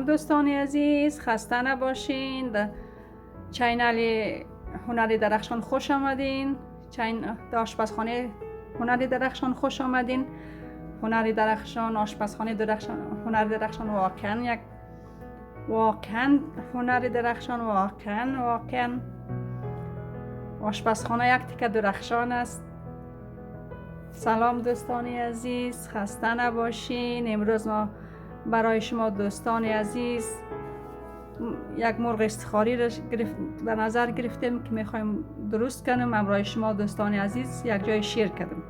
سلام دوستان عزیز، خسته نباشین. در چینل هنر درخشان خوش آمدین. در آشپزخانه هنر درخشان خوش آمدین. هنر درخشان، آشپزخانه درخشان، هنر درخشان واقعا هنر درخشان واقعا آشپزخانه یک تیکه درخشان است. سلام دوستان عزیز، خسته نباشین. امروز ما برای شما دوستان عزیز یک مرغ استخاری را در نظر گرفتیم که میخوایم درست کنیم. همراه شما دوستان عزیز یک جای شیر کردیم.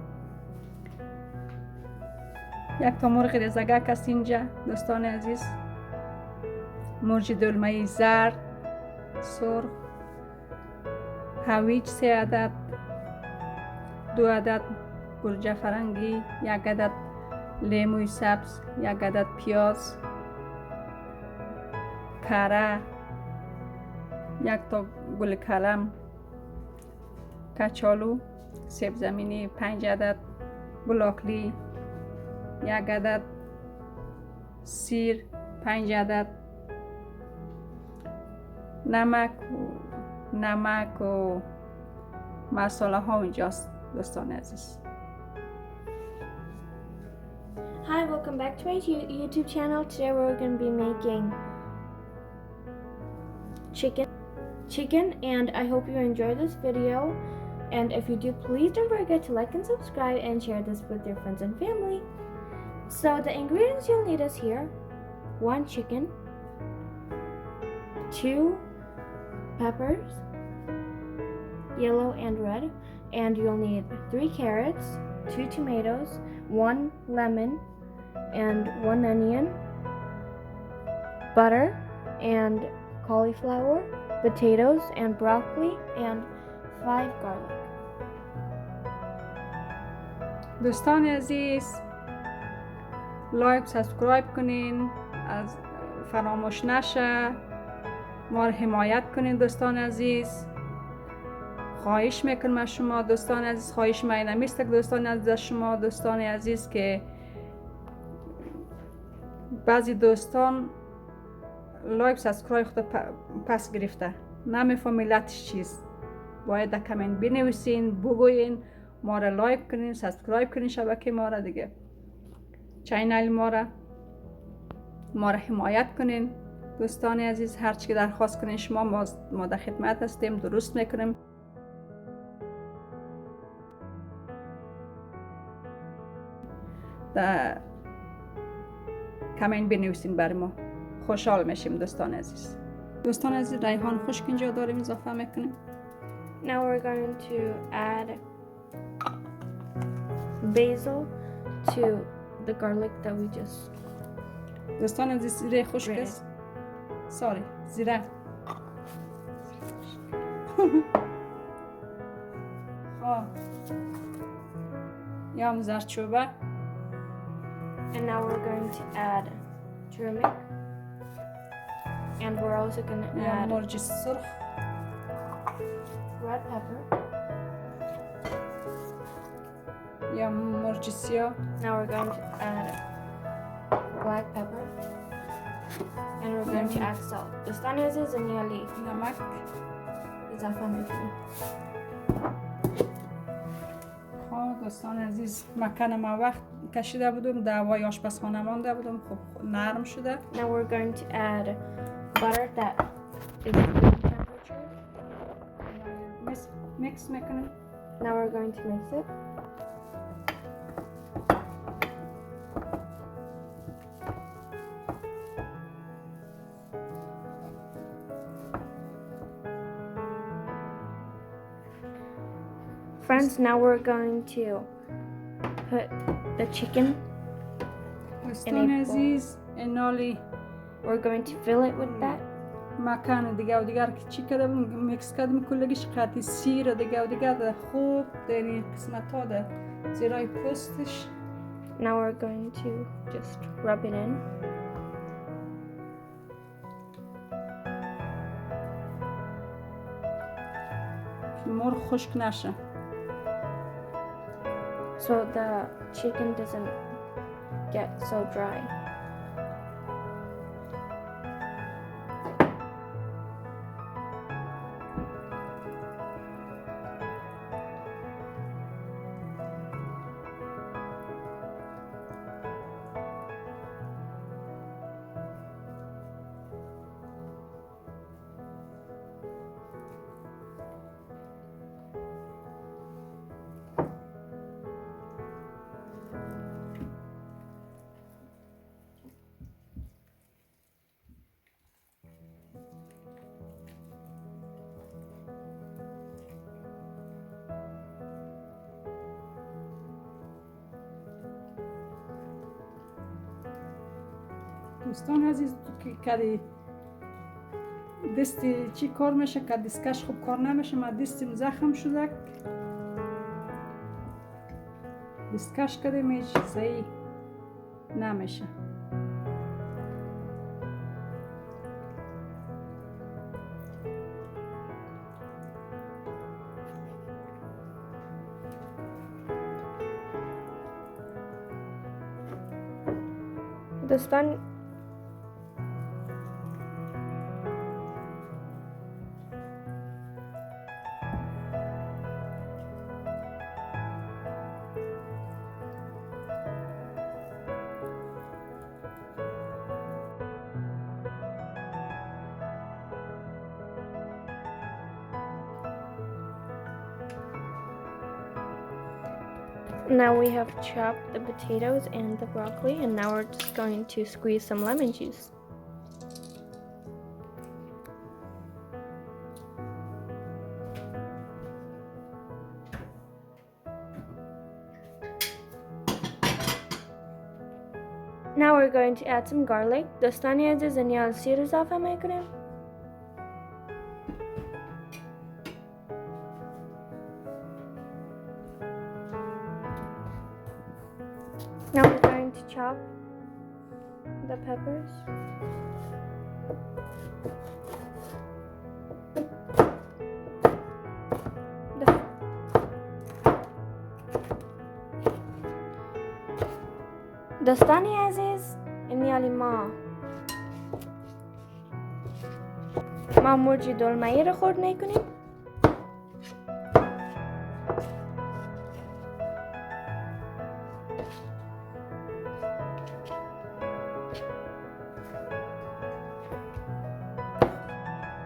یک تا مرغ رزگک است اینجا دوستان عزیز، مرغ دلمه زرد سرخ، هویج 3 عدد، 2 عدد گوجه فرنگی، 1 عدد لیموی سبز، 1 عدد پیاز، کره، 1 تا گل کلم، کچالو، سیب زمینی 5 عدد، بلاکلی 1 عدد، سیر 5 عدد، نمک و مساله ها اونجاست دوستان عزیز. Hi, welcome back to my YouTube channel. Today we're going to be making chicken, and I hope you enjoy this video. And if you do, please don't forget to like and subscribe and share this with your friends and family. So the ingredients you'll need is here: 1 chicken, 2 peppers, yellow and red, and you'll need 3 carrots, 2 tomatoes, 1 lemon, and 1 onion, butter and cauliflower, potatoes and broccoli, and 5 garlic. دوستان عزیز، لایک سابسکرایب کنین، از فراموش نشه، ما رو حمایت کنین دوستان عزیز. خواهش میکنم از شما دوستان عزیز، خواهش من نمیست که دوستان عزیز از شما دوستان عزیز که بعضی دوستان لایک سابسکرایب خود پس گرفته، نمیفهمه علتش چیست. باید در کامنت بنویسین، بگوین، ما را لایک کنین، سابسکرایب کنین شبکه ما را دیگه، چینل ما را حمایت کنین دوستان عزیز. هر چی که درخواست کنین شما ما در خدمت هستیم، درست میکنیم. در کامنت بنویسین برای ما، خوشحال میشیم دوستان عزیز. دوستان عزیز، ریحان خشک اینجا داریم اضافه میکنیم. Now we're going to add basil to the garlic that we just. دوستان عزیز، زیره خشک است. زیره. خب یا زردچوبه. And now we're going to add turmeric, and we're also going to یا add مرچ سرخ، red pepper. یا مرچ سیاه. Now we're going to add black pepper, and we're going to add salt. دوستان عزیز نیالی نمک. اضافه میکنیم. خب دوستان عزیز، مکن ما وقت کشیده بودم، دعوای آشپزخانه مانده بودم، خب نرم شده. Now we're going to add butter that is room temperature. میکس میکنیم. Now we're going to mix it. Friends, now we're going to put the chicken. دوستان عزیز، اینالی We're going to fill it with that. مکان دیگه و دیگر که چی کردم میکس کردم کلگیش قطعی سیر دیگه و دیگه خوب در این قسمت ها ده زیرای پوستش. Now we're going to just rub it in. مرغ خشک نشه. So the chicken doesn't get so dry. دوستان عزیز که کدی دستی چی کار میشه که دستکش خوب کار نمیشه. من دستیم زخم شده، دستکش کردیم هیچ صحیح نمیشه. دوستان now we have chopped the potatoes and the broccoli, and now we're just going to squeeze some lemon juice. Now we're going to add some garlic. دوستانی عزیز نیاز سیر اضافه میکنیم. Now we're going to chop the peppers. دوستانی عزیز امیالی ما مرچ دلمه‌ای رو خورد میکنیم.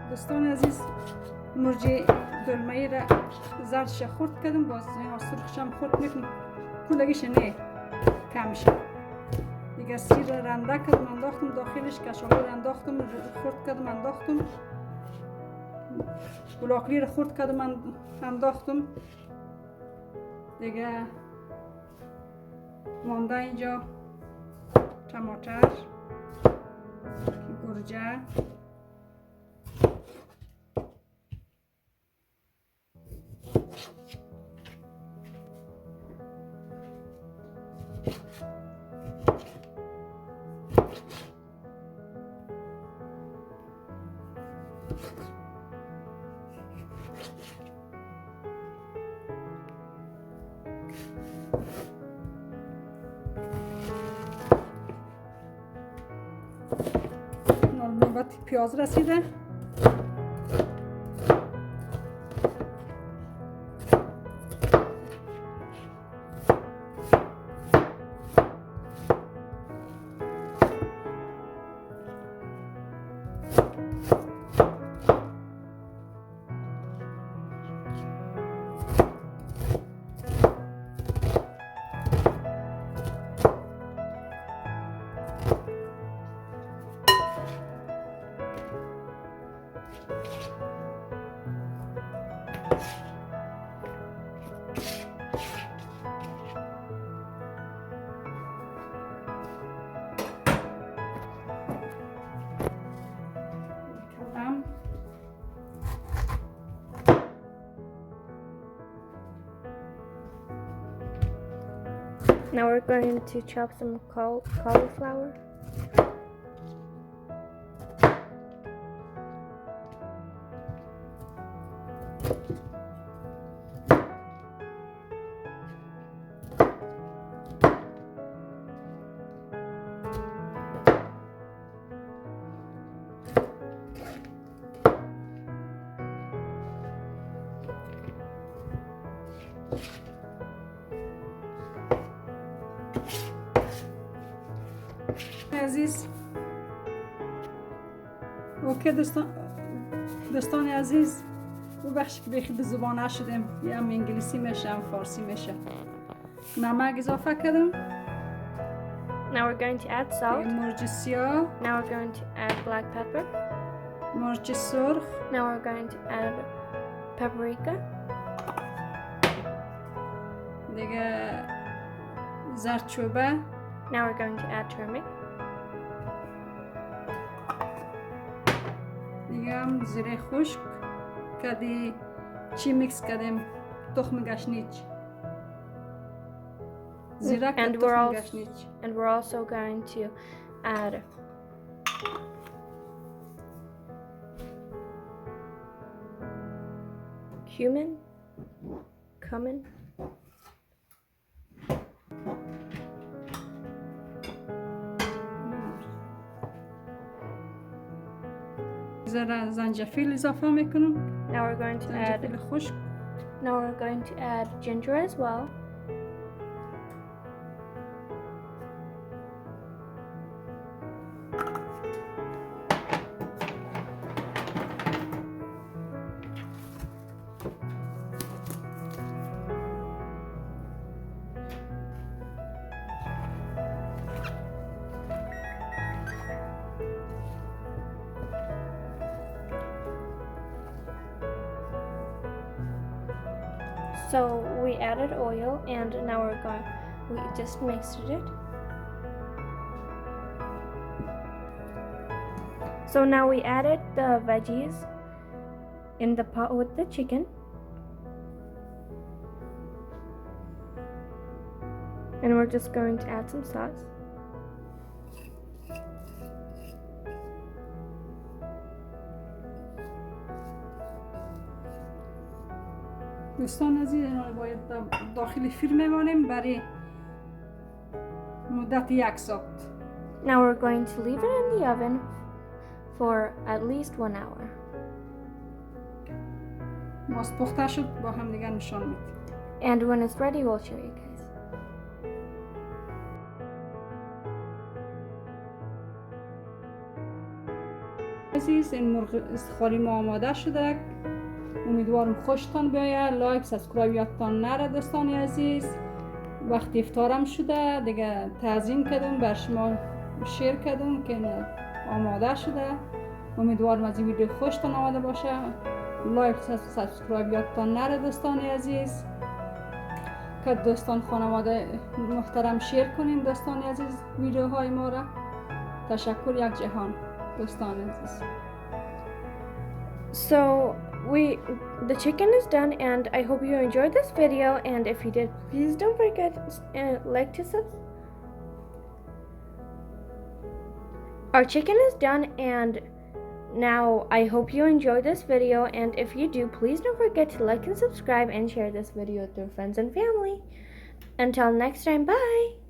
دوستان عزیز مرچ دلمه‌ای را زردش خورد کردم، باز سرخش هم خورد میکنم کلگیش نه کم شه. دیگه سیر رنده کردم انداختم داخلش، کشاور انداختم خورد کردم انداختم، بلاکلی رو خورد کردم انداختم. دیگه مانده اینجا ټماټر، گرجه، نوبت پیاز رسیده. Now we're going to chop some cauliflower. عزیز اوکی دوستان عزیز، ببخشید که بخی به زبان نشدیم، یا هم انگلیسی میشه هم فارسی میشه. نمک اضافه کردم. Now we're going to add salt. مرچ سیاه. Now we're going to add black pepper. مرچ سرخ. Now we're going to add paprika. دیگه زردچوبه. Now we're going to add turmeric. میگم زیره خشک کردی چی میکس کردیم تخم گشنیج زیره And که we're تخم also گشنیج and we're also going to add cumin. ذره زنجفیل اضافه میکنم Now we're going to add زنجفیل خشک ginger as well. So we added oil and now we just mixed it. So now we added the veggies in the pot with the chicken. And we're just going to add some sauce. دوستان عزیز باید داخل فیلم میمانیم برای مدت 1 ساعت. Now we're going to leave it in the oven for at least 1 hour. باز پخته شد با هم دیگه نشان میدیم. And when it's ready, we'll show you guys. عزیز این مرغ استخوانی ما آماده شده. امیدوارم خوشتان بیاید. لایک سابسکرایب یادتان نره دوستان عزیز. وقتی افطارم شده دیگه تعظیم کردم بر شما شیر کردم که آماده شده. امیدوارم از این ویدیو خوشتان آمده باشه. لایک سابسکرایب یادتان نره دوستان عزیز. که دوستان خانواده محترم شیر کنین دوستان عزیز ویدیوهای ما را. تشکر یک جهان دوستان عزیز. So the chicken is done and I hope you enjoyed this video, and if you did, please don't forget like to subscribe. Our chicken is done and now I hope you enjoyed this video, and if you do, please don't forget to like and subscribe and share this video with your friends and family. Until next time, bye.